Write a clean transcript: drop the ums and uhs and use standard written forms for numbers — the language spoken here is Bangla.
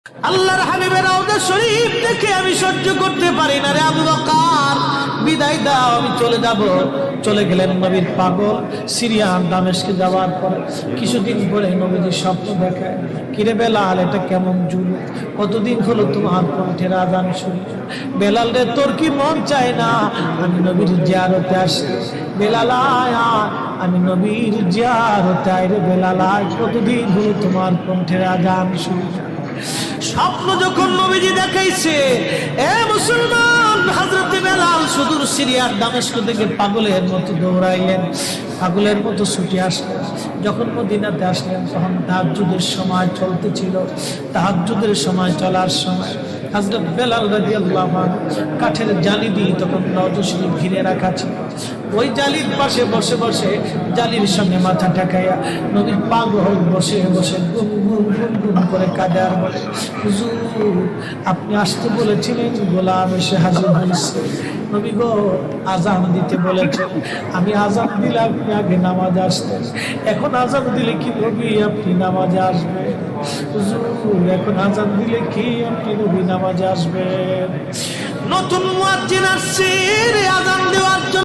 আল্লাহর হাবিবের রওজা শরীফ দেখে আমি সহ্য করতে পারি না রে আবু বকর, বিদায় দাও, আমি চলে যাব। চলে গেলেন নবীর পাগল। সিরিয়ান দামেস্কে যাওয়ার পরে কিছুদিন পরে নবীজি স্বপ্ন দেখায়, কিরে বেলাল, এটা কেমন জুলুম, কতদিন হলো তোমার কণ্ঠের আযান শুনি। বেলাল রে, তোর কি মন চায় না আমি নবীর জিয়ারতে আসি? বেলাল আয় আয়, আমি নবীর জিয়ারতে আই রে বেলাল আয়, কতদিন হলো তোমার কণ্ঠের আযান শুনি। স্বপ্ন যখন নবীজি দেখাইছে, এ মুসলমান, হযরতে বেলাল সুদূর সিরিয়ার দামেস্ক থেকে পাগলের মতো দৌড়াইলেন, পাগলের মতো ছুটে আসলেন। যখন মদিনাতে আসলেন তখন তাহাজ্জুদের সময় চলতেছিল। তাহাজ্জুদের সময় চলার সময় হযরত বেলাল রাদিয়াল্লাহু আনহু কাঠের জালি দিয়ে তখন রওজা শরীফ ঘিরে রাখা ছিল। ওই জালির পাশে বসে বসে, জালির সামনে মাথা ঠেকাইয়া নবীর পাগল বসে বসে গুনগুন করে কাঁদে আর বলে, হুজুর, আপনি আসতে বলেছিলেন, গোলাম এসে হাজির হয়েছে। নবী গো, আযান দিতে বলেছেন, আমি আযান দিলে আপনি আগে নামাজে আসতেন, এখন আযান দিলে কি নবী আপনি নামাজে আসবেন? হুজুর, এখন আযান দিলে কি আপনি নবী নামাজে আসবেন? নতুন মুয়াজ্জিন আসছে আযান দেওয়ার জন্য।